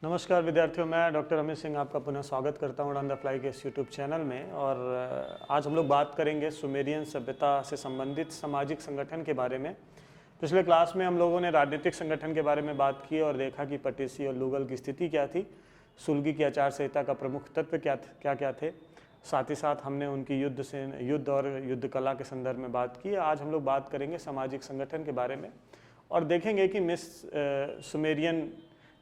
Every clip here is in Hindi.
नमस्कार विद्यार्थियों, मैं डॉक्टर अमित सिंह आपका पुनः स्वागत करता हूँ ऑन द फ्लाई के इस यूट्यूब चैनल में। और आज हम लोग बात करेंगे सुमेरियन सभ्यता से संबंधित सामाजिक संगठन के बारे में। पिछले क्लास में हम लोगों ने राजनीतिक संगठन के बारे में बात की और देखा कि पटीसी और लुगल की स्थिति क्या थी, सुलगी की आचार संहिता का प्रमुख तत्व क्या क्या थे। साथ ही साथ हमने उनकी युद्ध और युद्ध कला के संदर्भ में बात की। आज हम लोग बात करेंगे सामाजिक संगठन के बारे में और देखेंगे कि सुमेरियन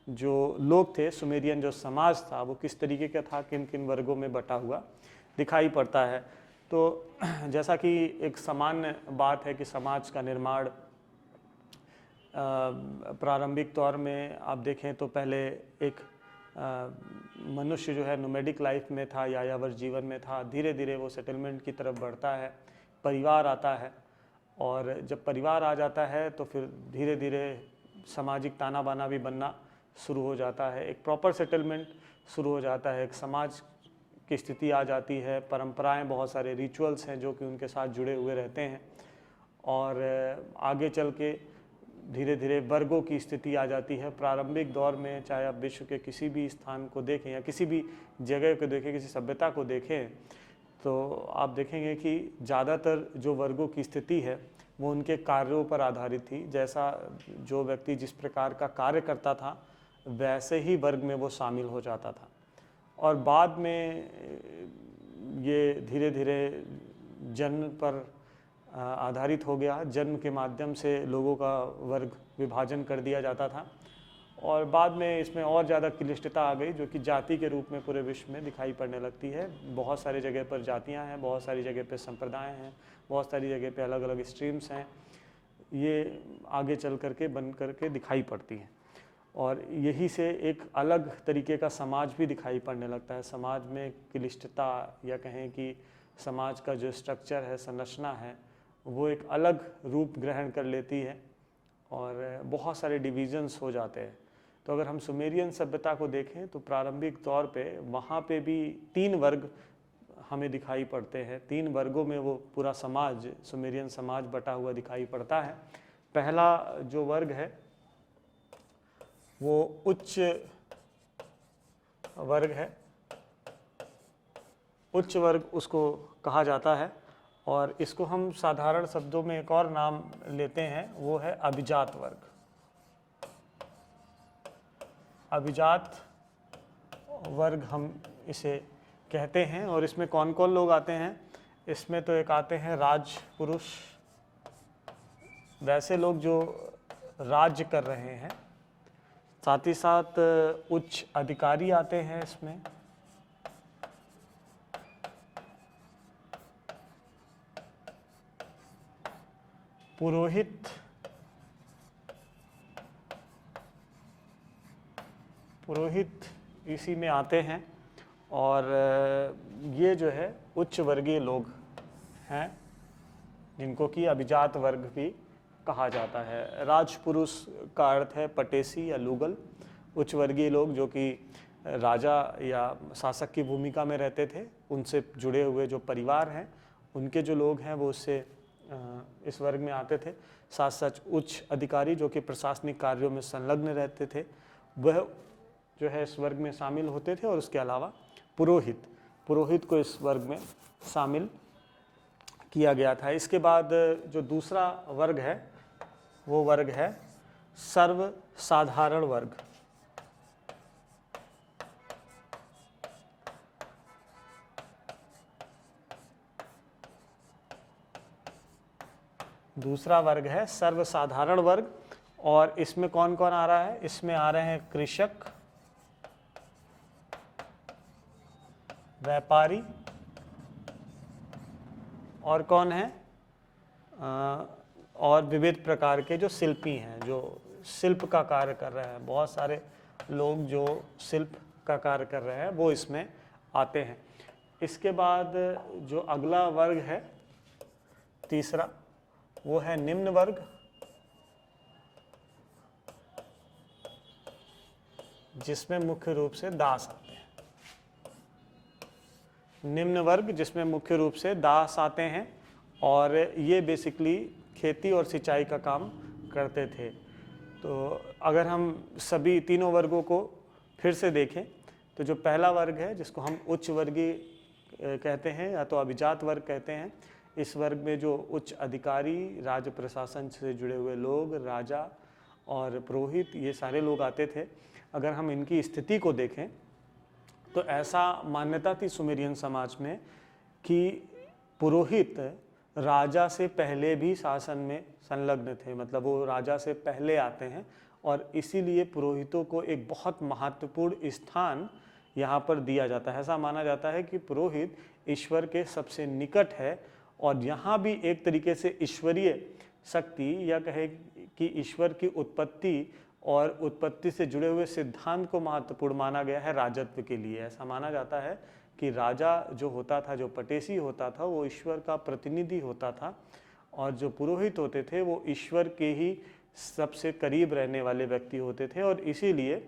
जो लोग थे, सुमेरियन जो समाज था वो किस तरीके का था, किन किन वर्गों में बटा हुआ दिखाई पड़ता है। तो जैसा कि एक सामान्य बात है कि समाज का निर्माण प्रारंभिक तौर में आप देखें तो पहले एक मनुष्य जो है नोमैडिक लाइफ में था, यायावर जीवन में था। धीरे धीरे वो सेटलमेंट की तरफ बढ़ता है, परिवार आता है और जब परिवार आ जाता है तो फिर धीरे धीरे सामाजिक ताना बाना भी बनना शुरू हो जाता है। एक प्रॉपर सेटलमेंट शुरू हो जाता है, एक समाज की स्थिति आ जाती है, परंपराएं, बहुत सारे रिचुअल्स हैं जो कि उनके साथ जुड़े हुए रहते हैं और आगे चल के धीरे धीरे वर्गों की स्थिति आ जाती है। प्रारंभिक दौर में चाहे आप विश्व के किसी भी स्थान को देखें या किसी भी जगह को देखें, किसी सभ्यता को देखें, तो आप देखेंगे कि ज़्यादातर जो वर्गों की स्थिति है वो उनके कार्यों पर आधारित थी। जैसा जो व्यक्ति जिस प्रकार का कार्य करता था वैसे ही वर्ग में वो शामिल हो जाता था और बाद में ये धीरे धीरे जन्म पर आधारित हो गया। जन्म के माध्यम से लोगों का वर्ग विभाजन कर दिया जाता था और बाद में इसमें और ज़्यादा क्लिष्टता आ गई जो कि जाति के रूप में पूरे विश्व में दिखाई पड़ने लगती है। बहुत सारी जगह पर जातियां हैं, बहुत सारी जगह पर संप्रदाय हैं, बहुत सारी जगह पे अलग अलग स्ट्रीम्स हैं। ये आगे चल करके बन करके दिखाई पड़ती हैं और यही से एक अलग तरीके का समाज भी दिखाई पड़ने लगता है। समाज में क्लिष्टता या कहें कि समाज का जो स्ट्रक्चर है, संरचना है, वो एक अलग रूप ग्रहण कर लेती है और बहुत सारे डिविजन्स हो जाते हैं। तो अगर हम सुमेरियन सभ्यता को देखें तो प्रारंभिक तौर पे वहाँ पे भी 3 वर्ग हमें दिखाई पड़ते हैं। 3 वर्गों में वो पूरा समाज, सुमेरियन समाज बटा हुआ दिखाई पड़ता है। पहला जो वर्ग है वो उच्च वर्ग है। उच्च वर्ग उसको कहा जाता है और इसको हम साधारण शब्दों में एक और नाम लेते हैं, वो है अभिजात वर्ग। अभिजात वर्ग हम इसे कहते हैं और इसमें कौन कौन लोग आते हैं? इसमें तो एक आते हैं राजपुरुष, वैसे लोग जो राज्य कर रहे हैं। साथ ही साथ उच्च अधिकारी आते हैं इसमें। पुरोहित, इसी में आते हैं और ये जो है उच्च वर्गीय लोग हैं जिनको कि अभिजात वर्ग भी कहा जाता है। राजपुरुष का अर्थ है पटेसी या लुगल। उच्च वर्गीय लोग जो कि राजा या शासक की भूमिका में रहते थे, उनसे जुड़े हुए जो परिवार हैं, उनके जो लोग हैं वो उससे इस वर्ग में आते थे। साथ साथ उच्च अधिकारी जो कि प्रशासनिक कार्यों में संलग्न रहते थे, वह जो है इस वर्ग में शामिल होते थे। और उसके अलावा पुरोहित को इस वर्ग में शामिल किया गया था। इसके बाद जो दूसरा वर्ग है वो वर्ग है सर्वसाधारण वर्ग। दूसरा वर्ग है सर्वसाधारण वर्ग और इसमें कौन कौन आ रहा है? इसमें आ रहे हैं कृषक, व्यापारी और कौन है और विविध प्रकार के जो शिल्पी हैं, जो शिल्प का कार्य कर रहे हैं। बहुत सारे लोग जो शिल्प का कार्य कर रहे हैं वो इसमें आते हैं। इसके बाद जो अगला वर्ग है तीसरा, वो है निम्न वर्ग, जिसमें मुख्य रूप से दास आते हैं। निम्न वर्ग जिसमें मुख्य रूप से दास आते हैं और ये बेसिकली खेती और सिंचाई का काम करते थे। तो अगर हम सभी तीनों वर्गों को फिर से देखें तो जो पहला वर्ग है जिसको हम उच्च वर्गीय कहते हैं या तो अभिजात वर्ग कहते हैं, इस वर्ग में जो उच्च अधिकारी, राज्य प्रशासन से जुड़े हुए लोग, राजा और पुरोहित, ये सारे लोग आते थे। अगर हम इनकी स्थिति को देखें तो ऐसा मान्यता थी सुमेरियन समाज में कि पुरोहित राजा से पहले भी शासन में संलग्न थे, मतलब वो राजा से पहले आते हैं और इसीलिए पुरोहितों को एक बहुत महत्वपूर्ण स्थान यहाँ पर दिया जाता है। ऐसा माना जाता है कि पुरोहित ईश्वर के सबसे निकट है और यहाँ भी एक तरीके से ईश्वरीय शक्ति या कहे कि ईश्वर की उत्पत्ति और उत्पत्ति से जुड़े हुए सिद्धांत को महत्वपूर्ण माना गया है राजत्व के लिए। ऐसा माना जाता है कि राजा जो होता था, जो पटेसी होता था, वो ईश्वर का प्रतिनिधि होता था और जो पुरोहित होते थे वो ईश्वर के ही सबसे करीब रहने वाले व्यक्ति होते थे और इसीलिए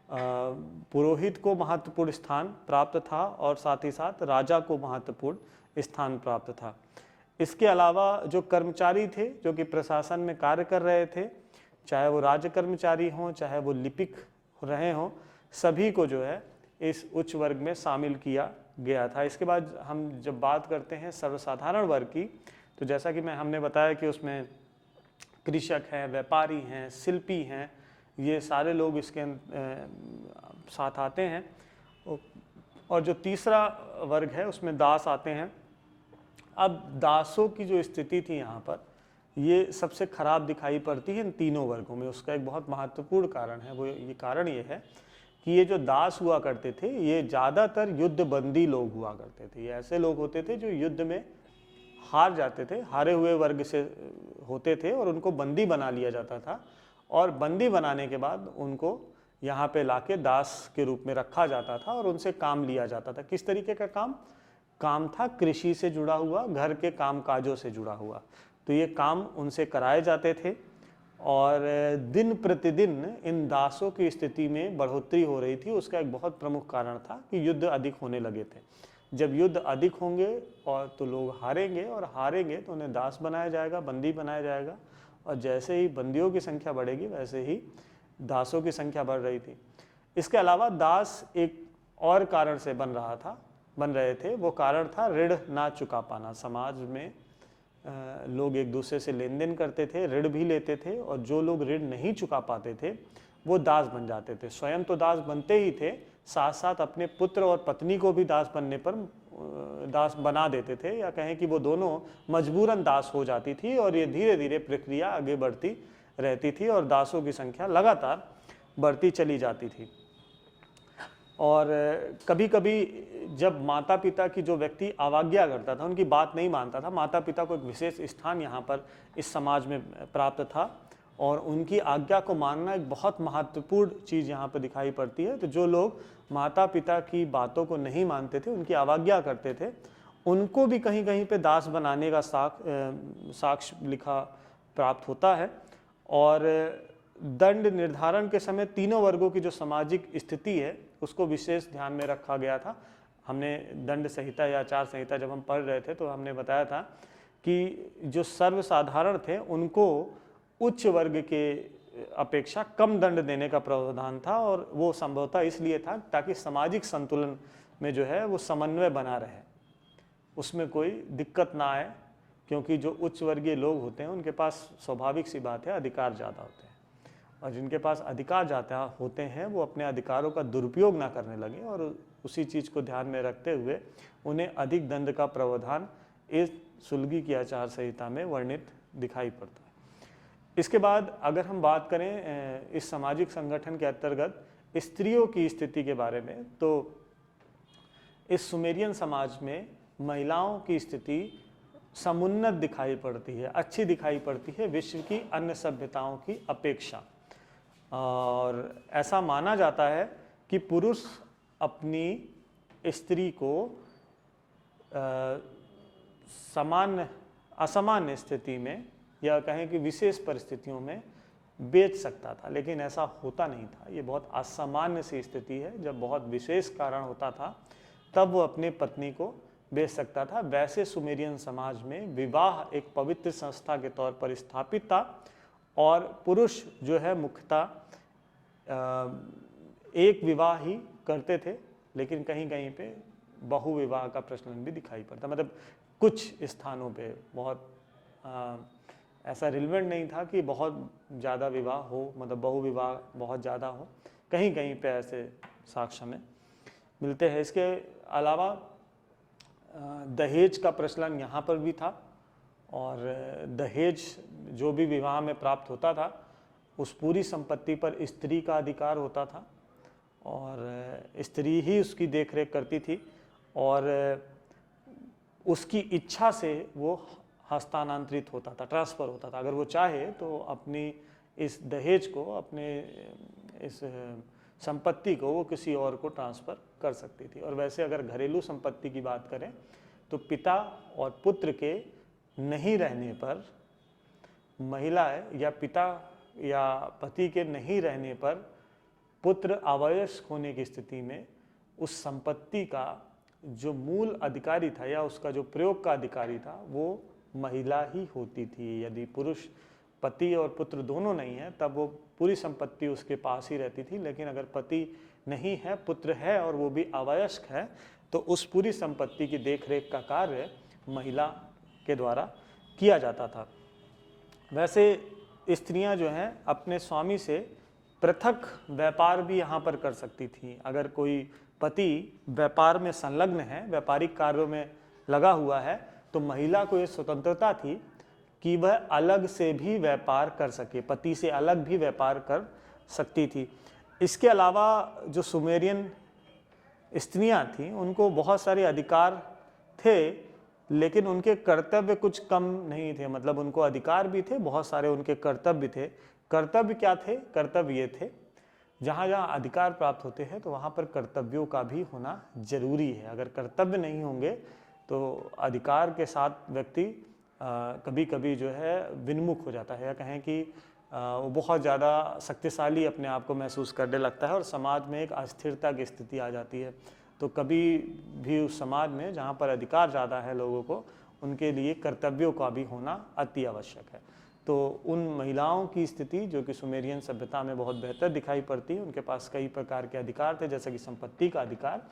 पुरोहित को महत्वपूर्ण स्थान प्राप्त था और साथ ही साथ राजा को महत्वपूर्ण स्थान प्राप्त था। इसके अलावा जो कर्मचारी थे जो कि प्रशासन में कार्य कर रहे थे, चाहे वो राज्य कर्मचारी हों चाहे वो लिपिक रहे हों, सभी को जो है इस उच्च वर्ग में शामिल किया गया था। इसके बाद हम जब बात करते हैं सर्वसाधारण वर्ग की, तो जैसा कि हमने बताया कि उसमें कृषक हैं, व्यापारी हैं, शिल्पी हैं, ये सारे लोग इसके साथ आते हैं। और जो तीसरा वर्ग है उसमें दास आते हैं। अब दासों की जो स्थिति थी यहाँ पर, ये सबसे खराब दिखाई पड़ती है इन तीनों वर्गों में। उसका एक बहुत महत्वपूर्ण कारण है, वो ये कारण ये है कि ये जो दास हुआ करते थे ये ज़्यादातर युद्धबंदी लोग हुआ करते थे। ये ऐसे लोग होते थे जो युद्ध में हार जाते थे, हारे हुए वर्ग से होते थे और उनको बंदी बना लिया जाता था और बंदी बनाने के बाद उनको यहाँ पे लाके दास के रूप में रखा जाता था और उनसे काम लिया जाता था। किस तरीके का काम? काम था कृषि से जुड़ा हुआ, घर के काम काजों से जुड़ा हुआ। तो ये काम उनसे कराए जाते थे और दिन प्रतिदिन इन दासों की स्थिति में बढ़ोतरी हो रही थी। उसका एक बहुत प्रमुख कारण था कि युद्ध अधिक होने लगे थे। जब युद्ध अधिक होंगे और तो लोग हारेंगे और हारेंगे तो उन्हें दास बनाया जाएगा, बंदी बनाया जाएगा और जैसे ही बंदियों की संख्या बढ़ेगी वैसे ही दासों की संख्या बढ़ रही थी। इसके अलावा दास एक और कारण से बन रहे थे। वो कारण था ऋण ना चुका पाना। समाज में लोग एक दूसरे से लेन देन करते थे, ऋण भी लेते थे और जो लोग ऋण नहीं चुका पाते थे वो दास बन जाते थे। स्वयं तो दास बनते ही थे, साथ साथ अपने पुत्र और पत्नी को भी दास बनने पर दास बना देते थे, या कहें कि वो दोनों मजबूरन दास हो जाती थी और ये धीरे धीरे प्रक्रिया आगे बढ़ती रहती थी और दासों की संख्या लगातार बढ़ती चली जाती थी। और कभी कभी जब माता पिता की जो व्यक्ति अवज्ञा करता था, उनकी बात नहीं मानता था, माता पिता को एक विशेष स्थान यहाँ पर इस समाज में प्राप्त था और उनकी आज्ञा को मानना एक बहुत महत्वपूर्ण चीज़ यहाँ पर दिखाई पड़ती है। तो जो लोग माता पिता की बातों को नहीं मानते थे, उनकी अवज्ञा करते थे, उनको भी कहीं कहीं पे दास बनाने का साक्ष्य लिखा प्राप्त होता है। और दंड निर्धारण के समय तीनों वर्गों की जो सामाजिक स्थिति है उसको विशेष ध्यान में रखा गया था। हमने दंड संहिता या आचार संहिता जब हम पढ़ रहे थे तो हमने बताया था कि जो सर्वसाधारण थे उनको उच्च वर्ग के अपेक्षा कम दंड देने का प्रावधान था और वो संभवतः इसलिए था ताकि सामाजिक संतुलन में जो है वो समन्वय बना रहे, उसमें कोई दिक्कत ना आए, क्योंकि जो उच्च वर्गीय लोग होते हैं उनके पास स्वाभाविक सी बात है अधिकार ज़्यादा होते हैं और जिनके पास अधिकार ज़्यादा होते हैं वो अपने अधिकारों का दुरुपयोग ना करने लगे और उसी चीज़ को ध्यान में रखते हुए उन्हें अधिक दंड का प्रावधान इस सुलगी की आचार संहिता में वर्णित दिखाई पड़ता है। इसके बाद अगर हम बात करें इस सामाजिक संगठन के अंतर्गत स्त्रियों की स्थिति के बारे में, तो इस सुमेरियन समाज में महिलाओं की स्थिति समुन्नत दिखाई पड़ती है, अच्छी दिखाई पड़ती है विश्व की अन्य सभ्यताओं की अपेक्षा। और ऐसा माना जाता है कि पुरुष अपनी स्त्री को असामान्य स्थिति में या कहें कि विशेष परिस्थितियों में बेच सकता था, लेकिन ऐसा होता नहीं था। ये बहुत असामान्य सी स्थिति है, जब बहुत विशेष कारण होता था तब वो अपनी पत्नी को बेच सकता था। वैसे सुमेरियन समाज में विवाह एक पवित्र संस्था के तौर पर स्थापित था और पुरुष जो है मुख्यतः एक विवाह ही करते थे, लेकिन कहीं कहीं पे बहुविवाह का प्रचलन भी दिखाई पड़ता। मतलब कुछ स्थानों पे बहुत ऐसा रिलेवेंट नहीं था कि बहुत ज़्यादा विवाह हो, मतलब बहुविवाह बहुत ज़्यादा हो, कहीं कहीं पे ऐसे साक्ष्य में मिलते हैं। इसके अलावा दहेज का प्रचलन यहाँ पर भी था, और दहेज जो भी विवाह में प्राप्त होता था उस पूरी संपत्ति पर स्त्री का अधिकार होता था, और स्त्री ही उसकी देखरेख करती थी, और उसकी इच्छा से वो हस्तांतरित होता था, ट्रांसफ़र होता था। अगर वो चाहे तो अपनी इस दहेज को, अपने इस संपत्ति को वो किसी और को ट्रांसफ़र कर सकती थी। और वैसे अगर घरेलू संपत्ति की बात करें तो पिता और पुत्र के नहीं रहने पर महिला या पिता या पति के नहीं रहने पर पुत्र अवयस्क होने की स्थिति में उस संपत्ति का जो मूल अधिकारी था या उसका जो प्रयोग का अधिकारी था वो महिला ही होती थी। यदि पुरुष पति और पुत्र दोनों नहीं है तब वो पूरी संपत्ति उसके पास ही रहती थी, लेकिन अगर पति नहीं है, पुत्र है और वो भी अवयस्क है, तो उस पूरी संपत्ति की देखरेख का कार्य महिला के द्वारा किया जाता था। वैसे स्त्रियां जो हैं अपने स्वामी से पृथक व्यापार भी यहाँ पर कर सकती थी। अगर कोई पति व्यापार में संलग्न है, व्यापारिक कार्यों में लगा हुआ है, तो महिला को ये स्वतंत्रता थी कि वह अलग से भी व्यापार कर सके, पति से अलग भी व्यापार कर सकती थी। इसके अलावा जो सुमेरियन स्त्रियां थीं उनको बहुत सारे अधिकार थे, लेकिन उनके कर्तव्य कुछ कम नहीं थे। मतलब उनको अधिकार भी थे, बहुत सारे उनके कर्तव्य थे। कर्तव्य क्या थे? कर्तव्य ये थे, जहाँ जहाँ अधिकार प्राप्त होते हैं तो वहाँ पर कर्तव्यों का भी होना जरूरी है। अगर कर्तव्य नहीं होंगे तो अधिकार के साथ व्यक्ति कभी कभी जो है विन्मुख हो जाता है, या कहें कि वो बहुत ज़्यादा शक्तिशाली अपने आप को महसूस करने लगता है और समाज में एक अस्थिरता की स्थिति आ जाती है। तो कभी भी उस समाज में जहाँ पर अधिकार ज़्यादा है लोगों को, उनके लिए कर्तव्यों का भी होना अति आवश्यक है। तो उन महिलाओं की स्थिति जो कि सुमेरियन सभ्यता में बहुत बेहतर दिखाई पड़ती है, उनके पास कई प्रकार के अधिकार थे, जैसे कि संपत्ति का अधिकार।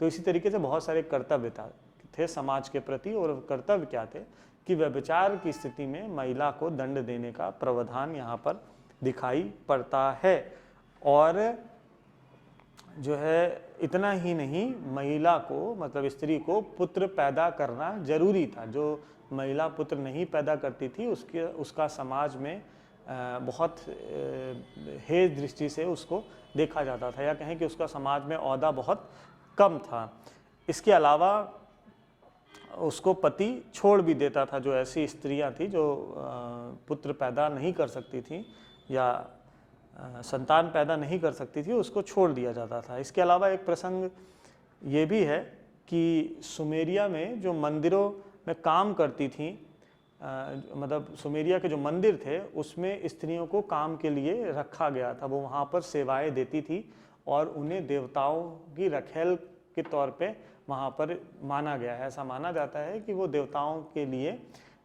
तो इसी तरीके से बहुत सारे कर्तव्य थे समाज के प्रति, और कर्तव्य क्या थे कि व्यभिचार की स्थिति में महिला को दंड देने का प्रावधान यहाँ पर दिखाई पड़ता है। और जो है इतना ही नहीं, महिला को मतलब स्त्री को पुत्र पैदा करना जरूरी था। जो महिला पुत्र नहीं पैदा करती थी उसका समाज में बहुत हेय दृष्टि से उसको देखा जाता था, या कहें कि उसका समाज में ओहदा बहुत कम था। इसके अलावा उसको पति छोड़ भी देता था। जो ऐसी स्त्रियां थी जो पुत्र पैदा नहीं कर सकती थी या संतान पैदा नहीं कर सकती थी, उसको छोड़ दिया जाता था। इसके अलावा एक प्रसंग ये भी है कि सुमेरिया में जो मंदिरों में काम करती थी, मतलब सुमेरिया के जो मंदिर थे उसमें स्त्रियों को काम के लिए रखा गया था। वो वहाँ पर सेवाएं देती थी और उन्हें देवताओं की रखेल के तौर पे वहाँ पर माना गया है। ऐसा माना जाता है कि वो देवताओं के लिए,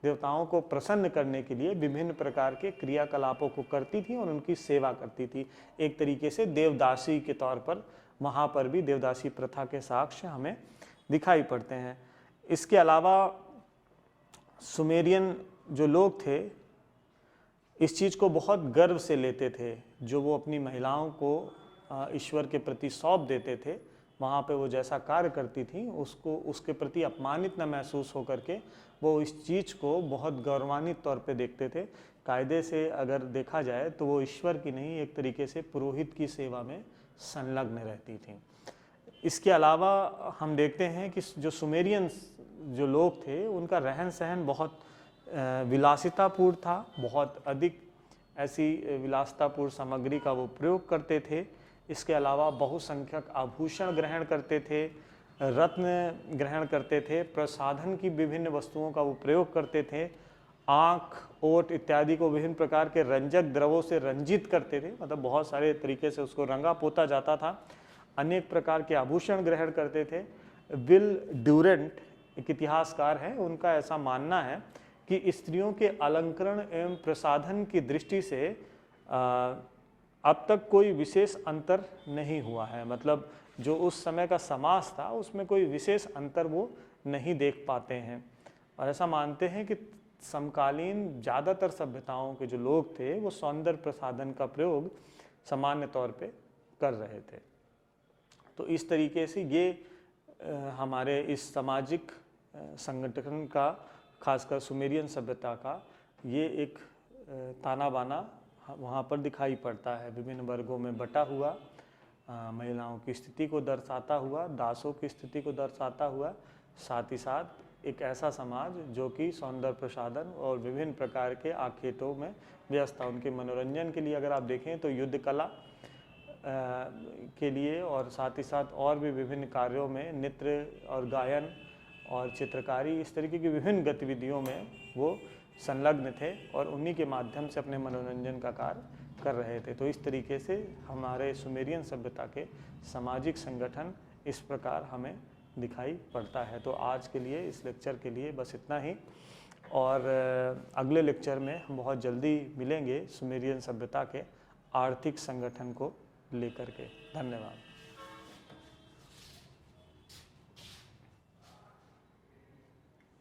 देवताओं को प्रसन्न करने के लिए विभिन्न प्रकार के क्रियाकलापों को करती थी और उनकी सेवा करती थी। एक तरीके से देवदासी के तौर पर वहाँ पर भी देवदासी प्रथा के साक्ष्य हमें दिखाई पड़ते हैं। इसके अलावा सुमेरियन जो लोग थे इस चीज़ को बहुत गर्व से लेते थे, जो वो अपनी महिलाओं को ईश्वर के प्रति सौंप देते थे। वहाँ पे वो जैसा कार्य करती थी उसको उसके प्रति अपमानित न महसूस होकर के वो इस चीज़ को बहुत गौरवान्वित तौर पे देखते थे। कायदे से अगर देखा जाए तो वो ईश्वर की नहीं, एक तरीके से पुरोहित की सेवा में संलग्न रहती थी। इसके अलावा हम देखते हैं कि जो सुमेरियन जो लोग थे उनका रहन सहन बहुत विलासितापूर्ण था, बहुत अधिक ऐसी विलासितापूर्ण सामग्री का वो प्रयोग करते थे। इसके अलावा बहुसंख्यक आभूषण ग्रहण करते थे, रत्न ग्रहण करते थे, प्रसाधन की विभिन्न वस्तुओं का वो प्रयोग करते थे, आँख, ओठ इत्यादि को विभिन्न प्रकार के रंजक द्रवों से रंजित करते थे। मतलब बहुत सारे तरीके से उसको रंगा पोता जाता था। अनेक प्रकार के आभूषण ग्रहण करते थे। विल ड्यूरेंट एक इतिहासकार हैं, उनका ऐसा मानना है कि स्त्रियों के अलंकरण एवं प्रसाधन की दृष्टि से अब तक कोई विशेष अंतर नहीं हुआ है, मतलब जो उस समय का समाज था उसमें कोई विशेष अंतर वो नहीं देख पाते हैं। और ऐसा मानते हैं कि समकालीन ज़्यादातर सभ्यताओं के जो लोग थे वो सौंदर्य प्रसाधन का प्रयोग सामान्य तौर पे कर रहे थे। तो इस तरीके से ये हमारे इस सामाजिक संगठन का, खासकर सुमेरियन सभ्यता का, ये एक ताना बाना वहाँ पर दिखाई पड़ता है। विभिन्न वर्गों में बटा हुआ, महिलाओं की स्थिति को दर्शाता हुआ, दासों की स्थिति को दर्शाता हुआ, साथ ही साथ एक ऐसा समाज जो कि सौंदर्य प्रसाधन और विभिन्न प्रकार के आखेटों में व्यस्त था। उनके मनोरंजन के लिए अगर आप देखें तो युद्ध कला के लिए और साथ ही साथ और भी विभिन्न कार्यों में नृत्य और गायन और चित्रकारी, इस तरीके की विभिन्न गतिविधियों में वो संलग्न थे और उन्हीं के माध्यम से अपने मनोरंजन का कार्य कर रहे थे। तो इस तरीके से हमारे सुमेरियन सभ्यता के सामाजिक संगठन इस प्रकार हमें दिखाई पड़ता है। तो आज के लिए, इस लेक्चर के लिए बस इतना ही, और अगले लेक्चर में हम बहुत जल्दी मिलेंगे सुमेरियन सभ्यता के आर्थिक संगठन को लेकर के। धन्यवाद।